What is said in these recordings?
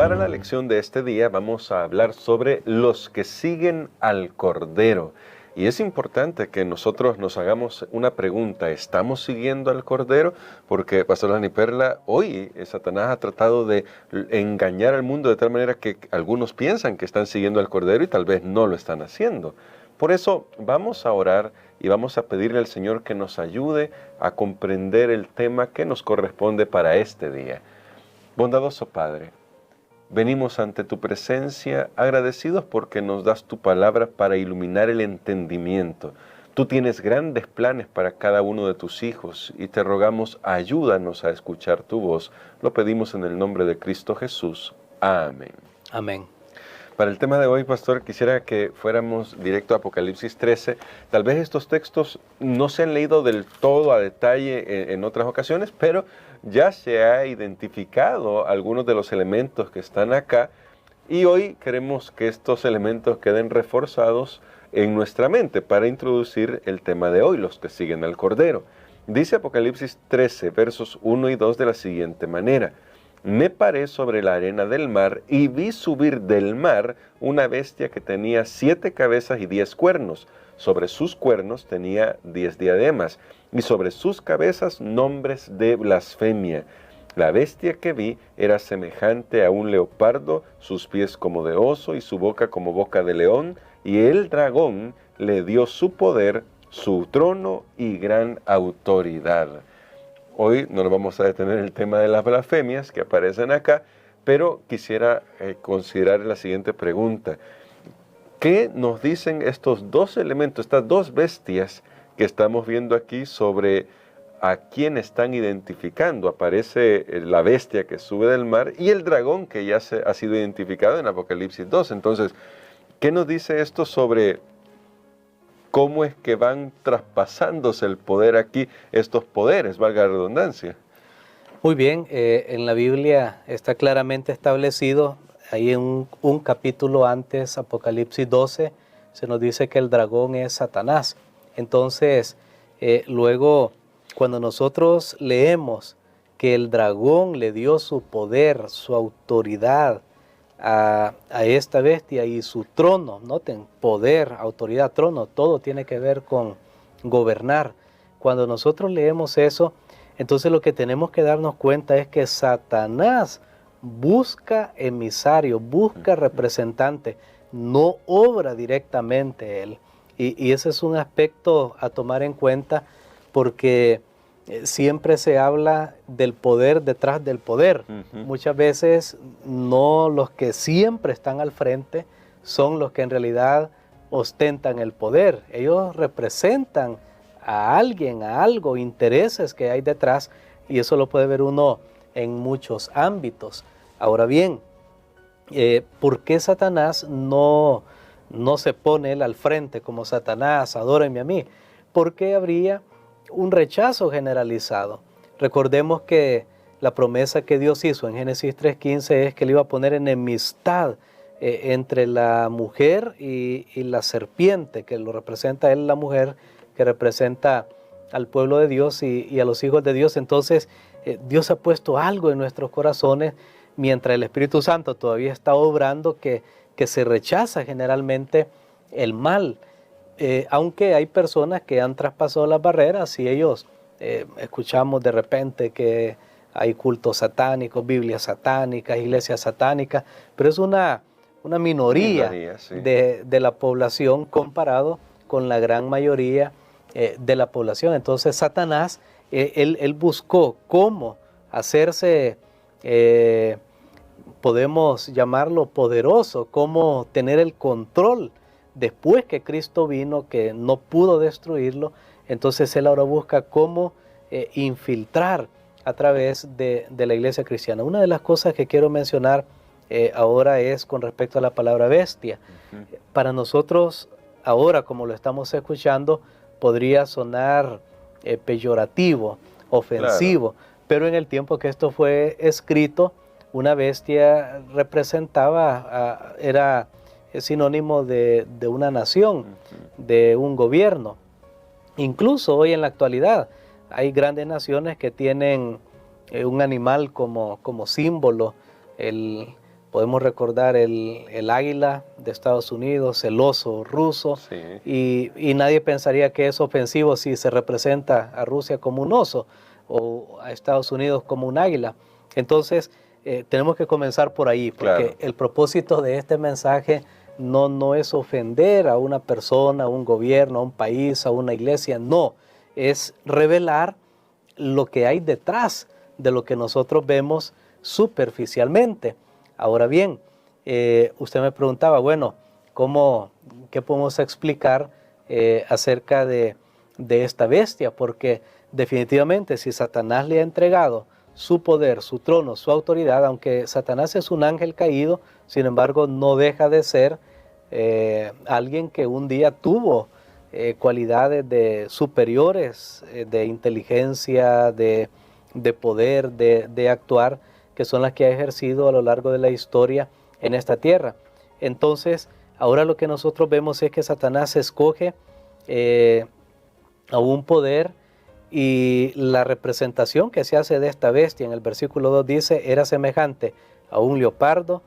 para la lección de este día vamos a hablar sobre los que siguen al Cordero. Y es importante que nosotros nos hagamos una pregunta: ¿estamos siguiendo al Cordero? Porque, Pastor Dani Perla, hoy Satanás ha tratado de engañar al mundo de tal manera que algunos piensan que están siguiendo al Cordero y tal vez no lo están haciendo. Por eso vamos a orar y vamos a pedirle al Señor que nos ayude a comprender el tema que nos corresponde para este día. Bondadoso Padre, venimos ante tu presencia agradecidos porque nos das tu palabra para iluminar el entendimiento. Tú tienes grandes planes para cada uno de tus hijos y te rogamos, ayúdanos a escuchar tu voz. Lo pedimos en el nombre de Cristo Jesús. Amén. Amén. Para el tema de hoy, pastor, quisiera que fuéramos directo a Apocalipsis 13. Tal vez estos textos no se han leído del todo a detalle en otras ocasiones, pero ya se ha identificado algunos de los elementos que están acá y hoy queremos que estos elementos queden reforzados en nuestra mente para introducir el tema de hoy, los que siguen al Cordero. Dice Apocalipsis 13, versos 1 y 2 de la siguiente manera: me paré sobre la arena del mar y vi subir del mar una bestia que tenía 7 cabezas y 10 cuernos. Sobre sus cuernos tenía 10 diademas y sobre sus cabezas nombres de blasfemia. La bestia que vi era semejante a un leopardo, sus pies como de oso y su boca como boca de león, y el dragón le dio su poder, su trono y gran autoridad. Hoy no nos vamos a detener en el tema de las blasfemias que aparecen acá, pero quisiera considerar la siguiente pregunta. ¿Qué nos dicen estos dos elementos, estas dos bestias que estamos viendo aquí sobre a quién están identificando? Aparece la bestia que sube del mar y el dragón que ya ha sido identificado en Apocalipsis 2. Entonces, ¿qué nos dice esto sobre cómo es que van traspasándose el poder aquí, estos poderes, valga la redundancia? Muy bien, en la Biblia está claramente establecido, ahí en un capítulo antes, Apocalipsis 12, se nos dice que el dragón es Satanás. Entonces, luego, cuando nosotros leemos que el dragón le dio su poder, su autoridad a esta bestia y su trono, noten, poder, autoridad, trono, todo tiene que ver con gobernar. Cuando nosotros leemos eso, entonces lo que tenemos que darnos cuenta es que Satanás busca emisario, busca representante, no obra directamente él. Y ese es un aspecto a tomar en cuenta porque siempre se habla del poder detrás del poder. Muchas veces no los que siempre están al frente son los que en realidad ostentan el poder. Ellos representan a alguien, a algo, intereses que hay detrás, y eso lo puede ver uno en muchos ámbitos. Ahora bien, ¿por qué Satanás no se pone él al frente como Satanás, adórenme a mí? Porque habría un rechazo generalizado. Recordemos que la promesa que Dios hizo en Génesis 3:15 es que le iba a poner enemistad entre la mujer y la serpiente, que lo representa él, la mujer, que representa al pueblo de Dios y a los hijos de Dios. Entonces, Dios ha puesto algo en nuestros corazones, mientras el Espíritu Santo todavía está obrando, que se rechaza generalmente el mal. Aunque hay personas que han traspasado las barreras y ellos, escuchamos de repente que hay cultos satánicos, Biblias satánicas, iglesias satánicas, pero es una minoría sí, de la población comparado con la gran mayoría de la población. Entonces Satanás, él buscó cómo hacerse, podemos llamarlo poderoso, cómo tener el control después que Cristo vino, que no pudo destruirlo. Entonces él ahora busca cómo infiltrar a través de la iglesia cristiana. Una de las cosas que quiero mencionar ahora es con respecto a la palabra bestia. Para nosotros ahora, como lo estamos escuchando, podría sonar peyorativo, ofensivo, claro. Pero en el tiempo que esto fue escrito, una bestia representaba, era sinónimo de una nación, de un gobierno. Incluso hoy en la actualidad hay grandes naciones que tienen un animal como símbolo. Podemos recordar el águila de Estados Unidos, el oso ruso, sí. y nadie pensaría que es ofensivo si se representa a Rusia como un oso o a Estados Unidos como un águila. Entonces, tenemos que comenzar por ahí, porque claro, el propósito de este mensaje no es ofender a una persona, a un gobierno, a un país, a una iglesia, no, es revelar lo que hay detrás de lo que nosotros vemos superficialmente. Ahora bien, usted me preguntaba, bueno, ¿qué podemos explicar acerca de esta bestia? Porque definitivamente si Satanás le ha entregado su poder, su trono, su autoridad, aunque Satanás es un ángel caído, sin embargo no deja de ser alguien que un día tuvo cualidades superiores de inteligencia, de poder, de actuar, que son las que ha ejercido a lo largo de la historia en esta tierra. Entonces, ahora lo que nosotros vemos es que Satanás escoge a un poder, y la representación que se hace de esta bestia en el versículo 2 dice, era semejante a un leopardo,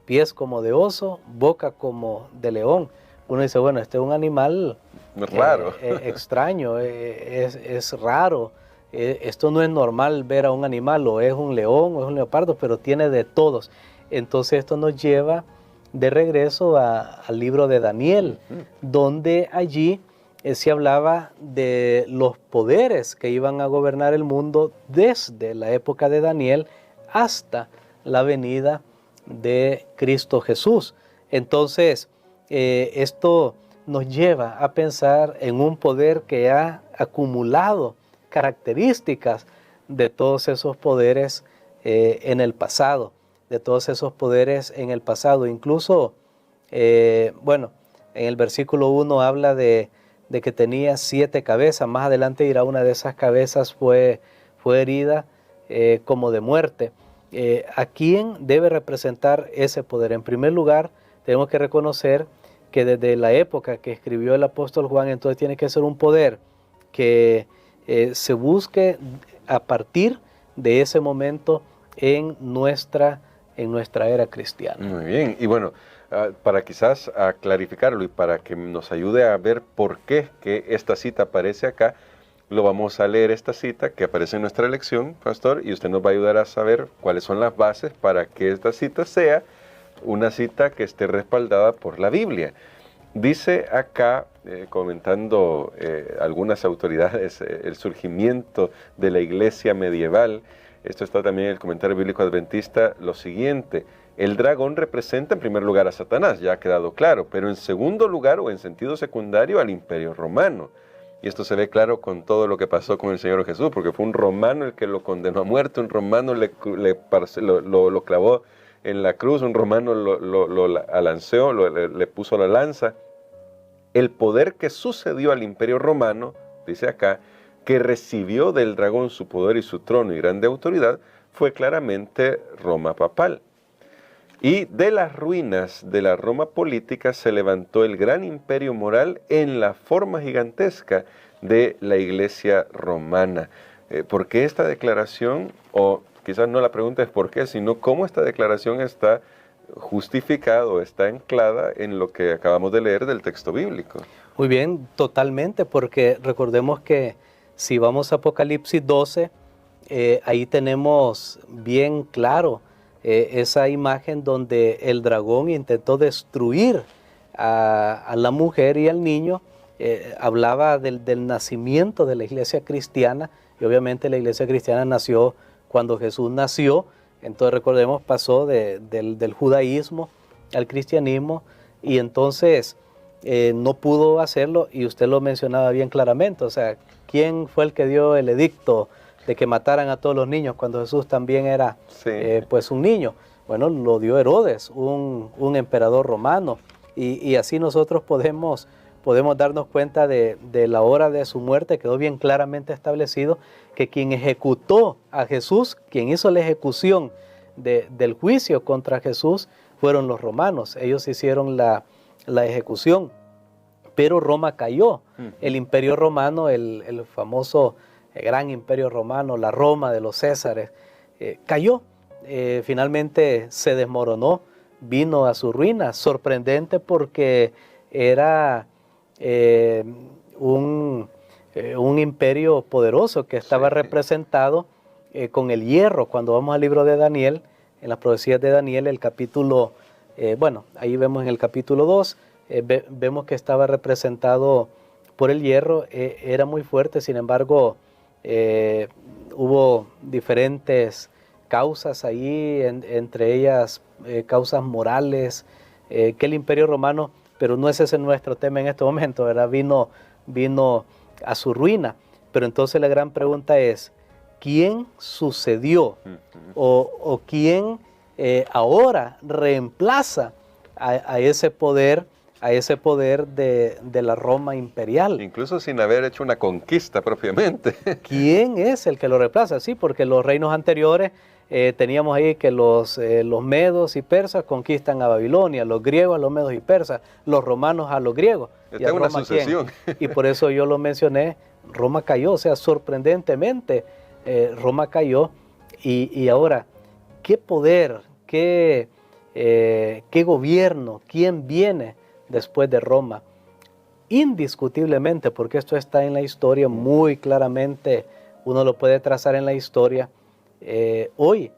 pies como de oso, boca como de león. Uno dice, bueno, este es un animal raro, extraño, es raro. Esto no es normal ver a un animal, o es un león o es un leopardo, pero tiene de todos. Entonces esto nos lleva de regreso al libro de Daniel, donde allí se hablaba de los poderes que iban a gobernar el mundo desde la época de Daniel hasta la venida de Cristo Jesús. Entonces, esto nos lleva a pensar en un poder que ha acumulado características de todos esos poderes en el pasado, de todos esos poderes en el pasado. Incluso, bueno, en el versículo 1 habla de que tenía 7 cabezas, más adelante dirá una de esas cabezas fue herida como de muerte. ¿A quién debe representar ese poder? En primer lugar, tenemos que reconocer que desde la época que escribió el apóstol Juan, entonces tiene que ser un poder que se busque a partir de ese momento en nuestra era cristiana. Muy bien, y bueno, para quizás clarificarlo y para que nos ayude a ver por qué que esta cita aparece acá, lo vamos a leer esta cita que aparece en nuestra lección, pastor, y usted nos va a ayudar a saber cuáles son las bases para que esta cita sea una cita que esté respaldada por la Biblia. Dice acá, comentando algunas autoridades, el surgimiento de la iglesia medieval, esto está también en el comentario bíblico adventista, lo siguiente: el dragón representa en primer lugar a Satanás, ya ha quedado claro, pero en segundo lugar o en sentido secundario al Imperio Romano. Y esto se ve claro con todo lo que pasó con el Señor Jesús, porque fue un romano el que lo condenó a muerte, un romano lo clavó en la cruz, un romano lo alanceó, le puso la lanza. El poder que sucedió al Imperio Romano, dice acá, que recibió del dragón su poder y su trono y grande autoridad, fue claramente Roma papal. Y de las ruinas de la Roma política se levantó el gran imperio moral en la forma gigantesca de la iglesia romana. ¿Por qué esta declaración? O quizás no la pregunta es por qué, sino cómo esta declaración está justificada o está anclada en lo que acabamos de leer del texto bíblico. Muy bien, totalmente, porque recordemos que si vamos a Apocalipsis 12, ahí tenemos bien claro esa imagen donde el dragón intentó destruir a la mujer y al niño. Hablaba del nacimiento de la iglesia cristiana, y obviamente la iglesia cristiana nació cuando Jesús nació. Entonces recordemos, pasó del judaísmo al cristianismo, y entonces no pudo hacerlo, y usted lo mencionaba bien claramente. O sea, ¿quién fue el que dio el edicto de que mataran a todos los niños cuando Jesús también era pues un niño? Bueno, lo dio Herodes, un emperador romano, y así nosotros podemos darnos cuenta de la hora de su muerte. Quedó bien claramente establecido que quien ejecutó a Jesús, quien hizo la ejecución del juicio contra Jesús, fueron los romanos. Ellos hicieron la ejecución, pero Roma cayó. El imperio romano, el famoso gran imperio romano, la Roma de los Césares, cayó. Finalmente se desmoronó vino a su ruina. Sorprendente porque era un imperio poderoso que estaba representado con el hierro. Cuando vamos al libro de Daniel, en las profecías de Daniel, el capítulo, ahí vemos en el capítulo 2, vemos que estaba representado por el hierro, era muy fuerte. Sin embargo, hubo diferentes causas ahí, entre ellas causas morales, que el imperio romano, pero no es ese nuestro tema en este momento, ¿verdad? Vino a su ruina. Pero entonces la gran pregunta es, ¿quién sucedió o quién ahora reemplaza a ese poder de la Roma imperial? Incluso sin haber hecho una conquista propiamente. ¿Quién es el que lo reemplaza? Sí, porque los reinos anteriores teníamos ahí que los medos y persas conquistan a Babilonia, los griegos a los medos y persas, los romanos a los griegos. Está en una sucesión. Y por eso yo lo mencioné, Roma cayó, o sea, sorprendentemente Roma cayó. Y ahora, ¿qué poder, qué gobierno, quién viene después de Roma? Indiscutiblemente, porque esto está en la historia muy claramente, uno lo puede trazar en la historia. Hoy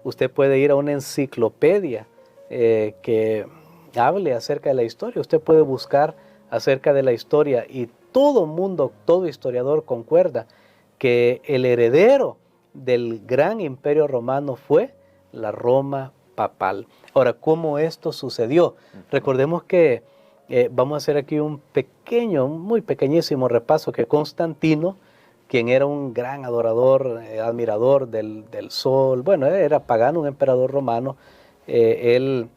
usted puede ir a una enciclopedia que hable acerca de la historia, usted puede buscar acerca de la historia y todo mundo, todo historiador concuerda que el heredero del gran imperio romano fue la Roma papal. Ahora, ¿cómo esto sucedió? Recordemos que vamos a hacer aquí un pequeño, muy pequeñísimo repaso, que Constantino, quien era un gran adorador, admirador del sol, bueno, era pagano, un emperador romano, él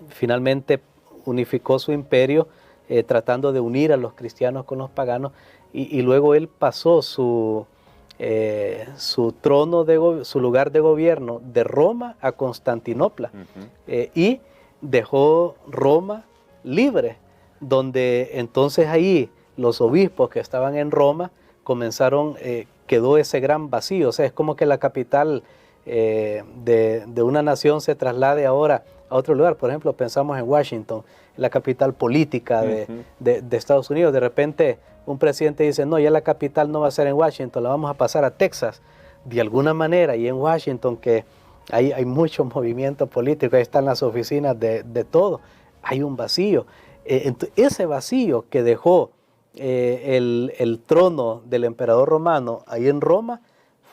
finalmente unificó su imperio tratando de unir a los cristianos con los paganos, y luego él pasó su trono, su lugar de gobierno de Roma a Constantinopla, y dejó Roma libre, donde entonces ahí los obispos que estaban en Roma comenzaron, quedó ese gran vacío. O sea, es como que la capital de una nación se traslade ahora a otro lugar. Por ejemplo, pensamos en Washington, la capital política de Estados Unidos. De repente un presidente dice, no, ya la capital no va a ser en Washington, la vamos a pasar a Texas. De alguna manera, y en Washington, que hay mucho movimiento político, ahí están las oficinas de todo, hay un vacío. Ese vacío que dejó el trono del emperador romano ahí en Roma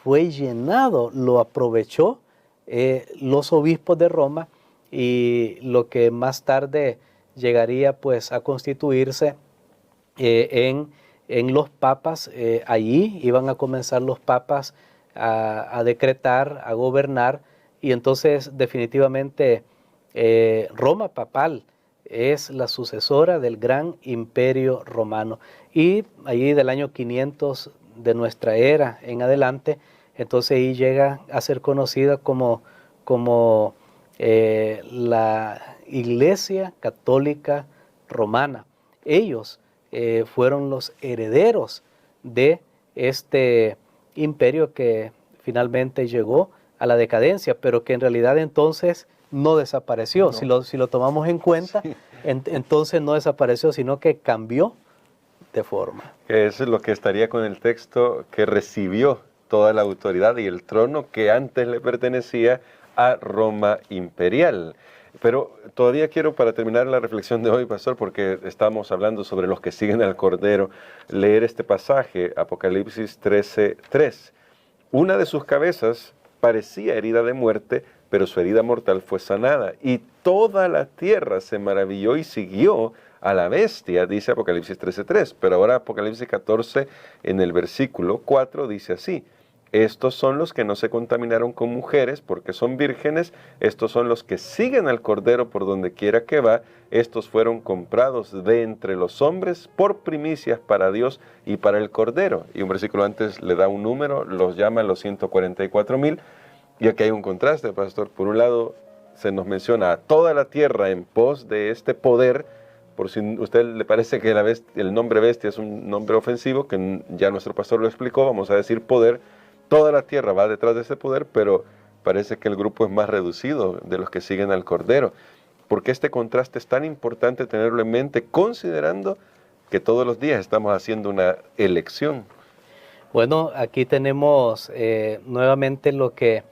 fue llenado, lo aprovechó los obispos de Roma, y lo que más tarde llegaría pues a constituirse en los papas. Allí iban a comenzar los papas a decretar, a gobernar, y entonces definitivamente Roma papal es la sucesora del gran imperio romano. Y allí del año 500 de nuestra era en adelante, entonces ahí llega a ser conocida como la Iglesia Católica Romana. Ellos fueron los herederos de este imperio que finalmente llegó a la decadencia, pero que en realidad entonces no desapareció. No. Si lo tomamos en cuenta, sí. Entonces no desapareció, sino que cambió de forma. Eso es lo que estaría con el texto, que recibió toda la autoridad y el trono que antes le pertenecía a Roma imperial. Pero todavía quiero, para terminar la reflexión de hoy, pastor, porque estamos hablando sobre los que siguen al Cordero, leer este pasaje, Apocalipsis 13:3. Una de sus cabezas parecía herida de muerte, pero su herida mortal fue sanada, y toda la tierra se maravilló y siguió a la bestia, dice Apocalipsis 13:3. Pero ahora Apocalipsis 14, en el versículo 4, dice así: estos son los que no se contaminaron con mujeres, porque son vírgenes. Estos son los que siguen al Cordero por donde quiera que va. Estos fueron comprados de entre los hombres por primicias para Dios y para el Cordero. Y un versículo antes le da un número, los llama los 144,000. Y aquí hay un contraste, pastor. Por un lado, se nos menciona a toda la tierra en pos de este poder. Por si a usted le parece que el nombre bestia es un nombre ofensivo, que ya nuestro pastor lo explicó, vamos a decir poder. Toda la tierra va detrás de ese poder, pero parece que el grupo es más reducido de los que siguen al Cordero. ¿Por qué este contraste es tan importante tenerlo en mente, considerando que todos los días estamos haciendo una elección? Bueno, aquí tenemos nuevamente lo que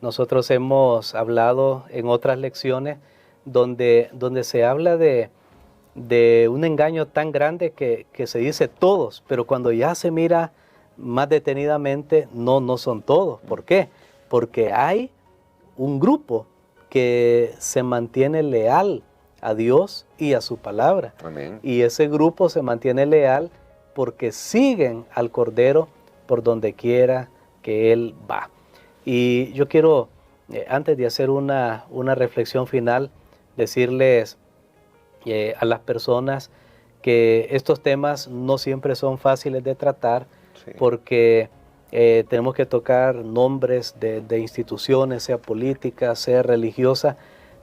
nosotros hemos hablado en otras lecciones, donde se habla de un engaño tan grande que se dice todos, pero cuando ya se mira más detenidamente, no son todos. ¿Por qué? Porque hay un grupo que se mantiene leal a Dios y a su palabra. Amén. Y ese grupo se mantiene leal porque siguen al Cordero por donde quiera que Él va. Y yo quiero, antes de hacer una reflexión final, decirles a las personas que estos temas no siempre son fáciles de tratar, sí, porque tenemos que tocar nombres de instituciones, sea política, sea religiosa,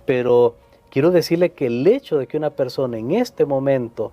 pero quiero decirle que el hecho de que una persona en este momento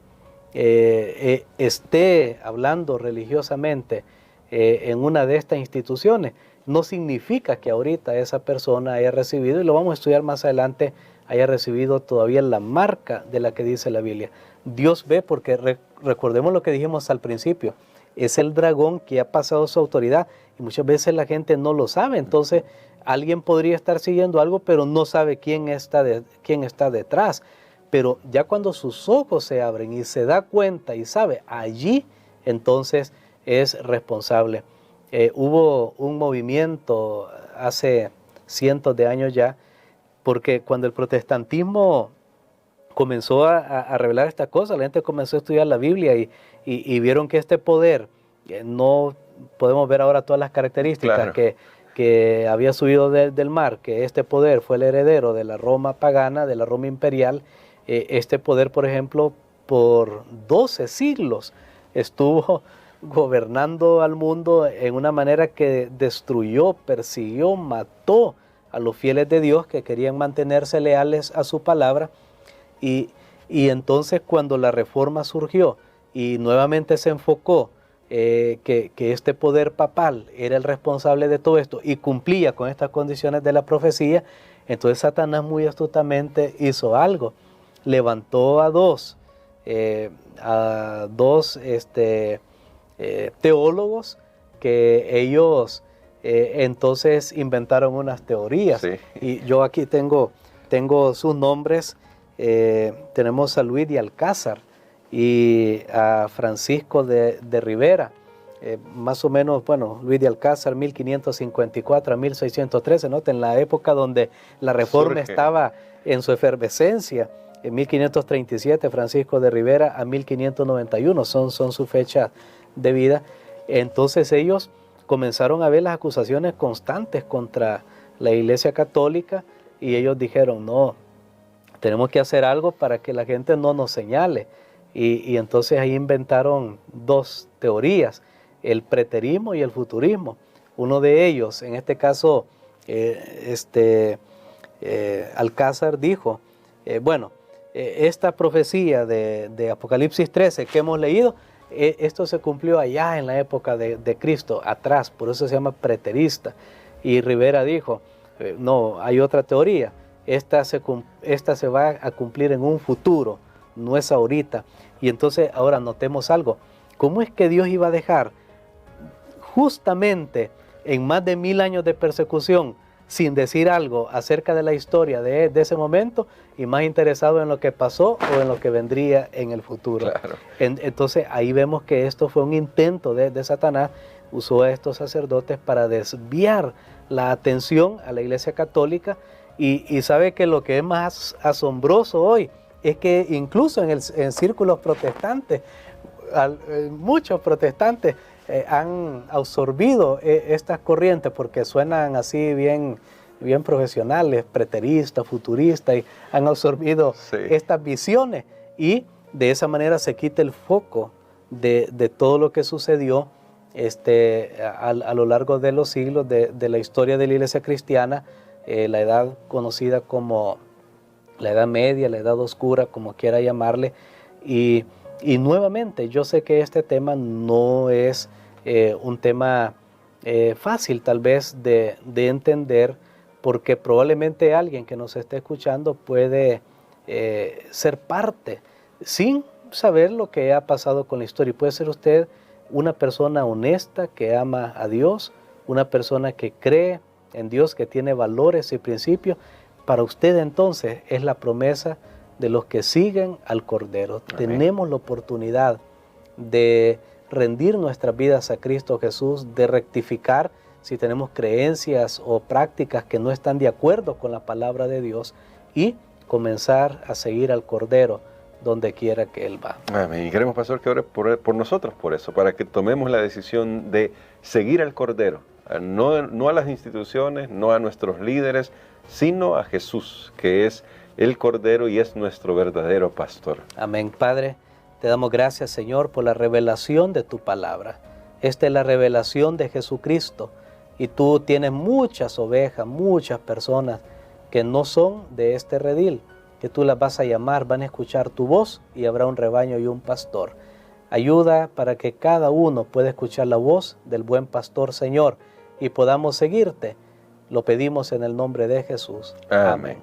esté hablando religiosamente en una de estas instituciones, no significa que ahorita esa persona haya recibido, y lo vamos a estudiar más adelante, haya recibido todavía la marca de la que dice la Biblia. Dios ve, porque recordemos lo que dijimos al principio, es el dragón que ha pasado su autoridad, y muchas veces la gente no lo sabe. Entonces alguien podría estar siguiendo algo, pero no sabe quién está detrás. Pero ya cuando sus ojos se abren y se da cuenta y sabe, allí entonces es responsable. Hubo un movimiento hace cientos de años ya, porque cuando el protestantismo comenzó a revelar esta cosa, la gente comenzó a estudiar la Biblia y vieron que este poder, no podemos ver ahora todas las características, claro, que había subido del mar, que este poder fue el heredero de la Roma pagana, de la Roma imperial. Este poder, por ejemplo, por 12 siglos estuvo gobernando al mundo en una manera que destruyó, persiguió, mató a los fieles de Dios que querían mantenerse leales a su palabra. Y entonces cuando la reforma surgió y nuevamente se enfocó que este poder papal era el responsable de todo esto y cumplía con estas condiciones de la profecía, entonces Satanás muy astutamente hizo algo. Levantó a dos teólogos que ellos entonces inventaron unas teorías. Sí. Y yo aquí tengo sus nombres. Tenemos a Luis de Alcázar y a Francisco de Rivera, más o menos, bueno, Luis de Alcázar 1554 a 1613, ¿no? En la época donde la reforma estaba en su efervescencia. En 1537, Francisco de Rivera a 1591 son su fecha de vida. Entonces ellos comenzaron a ver las acusaciones constantes contra la Iglesia Católica y ellos dijeron, no, tenemos que hacer algo para que la gente no nos señale. Y entonces ahí inventaron dos teorías, el preterismo y el futurismo. Uno de ellos, en este caso, Alcázar dijo, esta profecía de Apocalipsis 13 que hemos leído, esto se cumplió allá en la época de Cristo, atrás, por eso se llama preterista. Y Rivera dijo, no, hay otra teoría, esta se va a cumplir en un futuro, no es ahorita. Y entonces ahora notemos algo, ¿cómo es que Dios iba a dejar justamente en más de 1000 años de persecución sin decir algo acerca de la historia de ese momento y más interesado en lo que pasó o en lo que vendría en el futuro? Claro. Entonces ahí vemos que esto fue un intento de Satanás, usó a estos sacerdotes para desviar la atención a la Iglesia Católica y sabe que lo que es más asombroso hoy es que incluso en círculos protestantes, muchos protestantes han absorbido estas corrientes porque suenan así bien profesionales, preteristas, futuristas, y han absorbido estas visiones y de esa manera se quita el foco de todo lo que sucedió a lo largo de los siglos de la historia de la Iglesia cristiana, la edad conocida como la Edad Media, la Edad Oscura, como quiera llamarle. Y nuevamente, yo sé que este tema no es un tema fácil tal vez de entender, porque probablemente alguien que nos esté escuchando puede ser parte sin saber lo que ha pasado con la historia. Y puede ser usted una persona honesta que ama a Dios, una persona que cree en Dios, que tiene valores y principios. Para usted entonces es la promesa de los que siguen al Cordero. Amén. Tenemos la oportunidad de rendir nuestras vidas a Cristo Jesús, de rectificar si tenemos creencias o prácticas que no están de acuerdo con la palabra de Dios y comenzar a seguir al Cordero donde quiera que Él va. Amén. Y queremos, pastor, que ore por nosotros, por eso, para que tomemos la decisión de seguir al Cordero, no a las instituciones, no a nuestros líderes, sino a Jesús, que es el Cordero y es nuestro verdadero pastor. Amén. Padre, te damos gracias, Señor, por la revelación de tu palabra. Esta es la revelación de Jesucristo. Y tú tienes muchas ovejas, muchas personas que no son de este redil, que tú las vas a llamar, van a escuchar tu voz y habrá un rebaño y un pastor. Ayuda para que cada uno pueda escuchar la voz del buen pastor, Señor, y podamos seguirte. Lo pedimos en el nombre de Jesús. Amén.